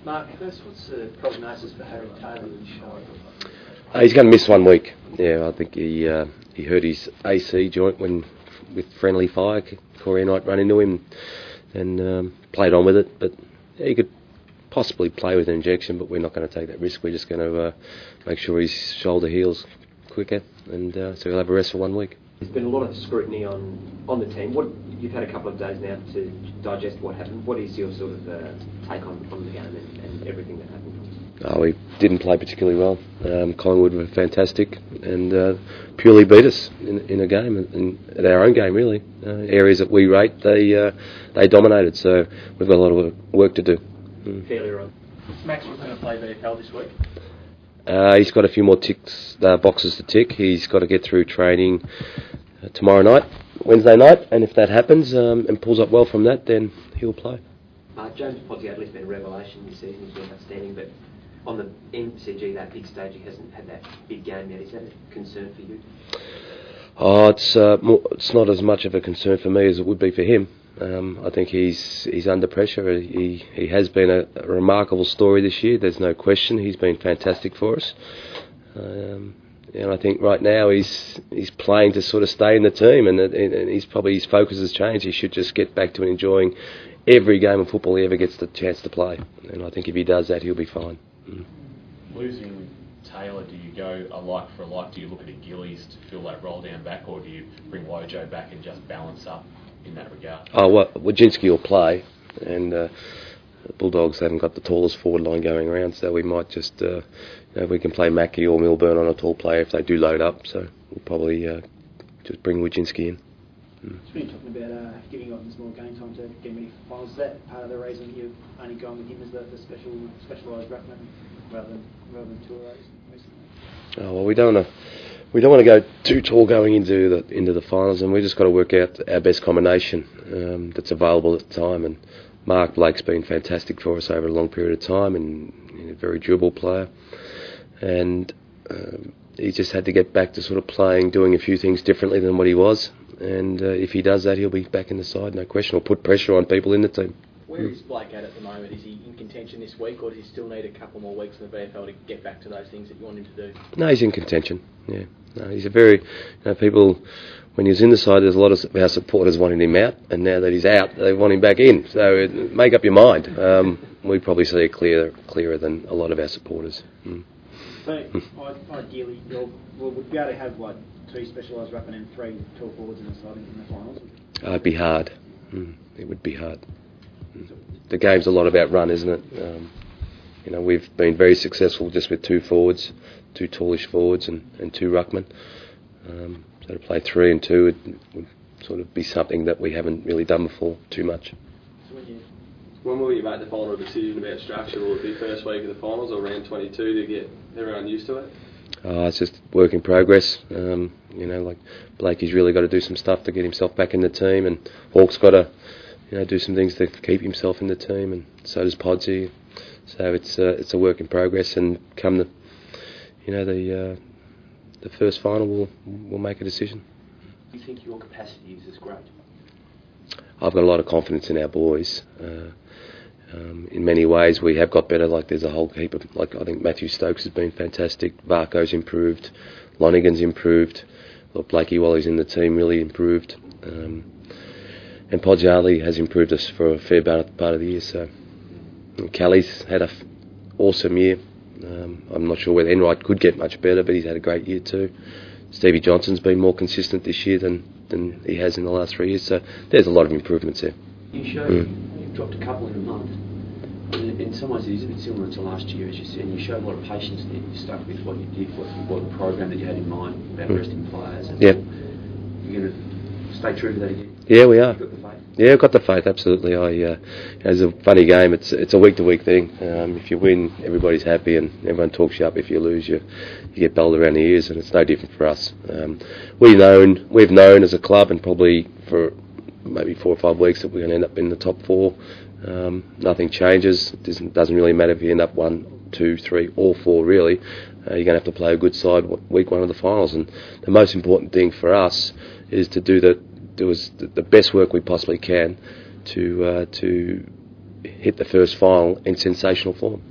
Mark, first, what's the prognosis for Harry Taylor in Shire? He's going to miss 1 week. Yeah, I think he hurt his AC joint with friendly fire. Corey Knight ran into him and played on with it. But yeah, he could possibly play with an injection, but we're not going to take that risk. We're just going to make sure his shoulder heals quicker, and so he'll have a rest for 1 week. There's been a lot of scrutiny on the team. You've had a couple of days now to digest what happened. What is your sort of take on the game and everything that happened? We didn't play particularly well. Collingwood were fantastic and purely beat us in a game, at our own game really. Areas that we rate, they dominated. So we've got a lot of work to do. Fairly right. Max was going to play VFL this week. He's got a few more boxes to tick. He's got to get through training tomorrow night, Wednesday night, and if that happens and pulls up well from that, then he'll play. James Podsiadly's been a revelation this season. He's been outstanding, but on the MCG, that big stage, he hasn't had that big game yet. Is that a concern for you? It's not as much of a concern for me as it would be for him. I think he's under pressure. He has been a remarkable story this year. There's no question. He's been fantastic for us. And I think right now he's playing to sort of stay in the team, and his focus has changed. He should just get back to enjoying every game of football he ever gets the chance to play. And I think if he does that, he'll be fine. Losing Taylor, do you go a like for a like? Do you look at a Gillies to fill that roll down back, or do you bring Wojo back and just balance up in that regard? Wojcinski will play, and the Bulldogs haven't got the tallest forward line going around, so we might just, we can play Mackie or Milburn on a tall player if they do load up, so we'll probably just bring Wojcinski in. It's been talking about giving up some more game time to get ready for finals. Is that part of the reason you've only gone with him as the specialised ruckman rather than two of those recently? We don't want to go too tall going into the finals, and we just got to work out our best combination that's available at the time. And Mark Blake's been fantastic for us over a long period of time, and a very durable player. And he just had to get back to sort of playing, doing a few things differently than what he was. And if he does that, he'll be back in the side, no question. Or put pressure on people in the team. Where is Blake at the moment? Is he in contention this week, or does he still need a couple more weeks in the VFL to get back to those things that you want him to do? No, he's in contention, yeah. No, he's a very... people, when he was in the side, there's a lot of our supporters wanting him out, and now that he's out, they want him back in. So make up your mind. We probably see it clearer than a lot of our supporters. So, ideally, we'll be able to have like 2 specialised ruckmen and 3 tall forwards in the side in the finals? It'd be hard. It would be hard. The game's a lot about run, isn't it? We've been very successful just with 2 forwards, 2 tallish forwards and 2 ruckmen. So to play 3 and 2 would sort of be something that we haven't really done before too much. When will you make the final decision about structure? Will it be first week of the finals or round 22 to get everyone used to it? It's just work in progress. Like Blakey's really got to do some stuff to get himself back in the team, and Hawke's got to, do some things to keep himself in the team, and so does Podsy. So it's a work in progress, and come the first final, we'll make a decision. Do you think your capacity is as great? I've got a lot of confidence in our boys. In many ways, we have got better. Like there's a whole heap of, I think Matthew Stokes has been fantastic. Varco's improved. Lonigan's improved. Blakey, while he's in the team, really improved. And Podsiadly has improved us for a fair part of the year. So Kelly's had an awesome year. I'm not sure whether Enright could get much better, but he's had a great year too. Stevie Johnson's been more consistent this year than he has in the last 3 years. So there's a lot of improvements there. You showed you've dropped a couple in a month. In some ways, it is a bit similar to last year, as you said. And you showed a lot of patience there. You stuck with what you did, what the program that you had in mind about resting players. And yep. You're going to stay true to that again. Yeah, we are. You've got the faith. Yeah, I've got the faith. Absolutely. It's a funny game. It's a week-to-week thing. If you win, everybody's happy, and everyone talks you up. If you lose, you get belled around the ears, and it's no different for us. We've known as a club, and probably for maybe 4 or 5 weeks, that we're going to end up in the top 4. Nothing changes. It doesn't really matter if you end up 1, 2, 3 or 4 really. You're going to have to play a good side week 1 of the finals, and the most important thing for us is to do the best work we possibly can to hit the first final in sensational form.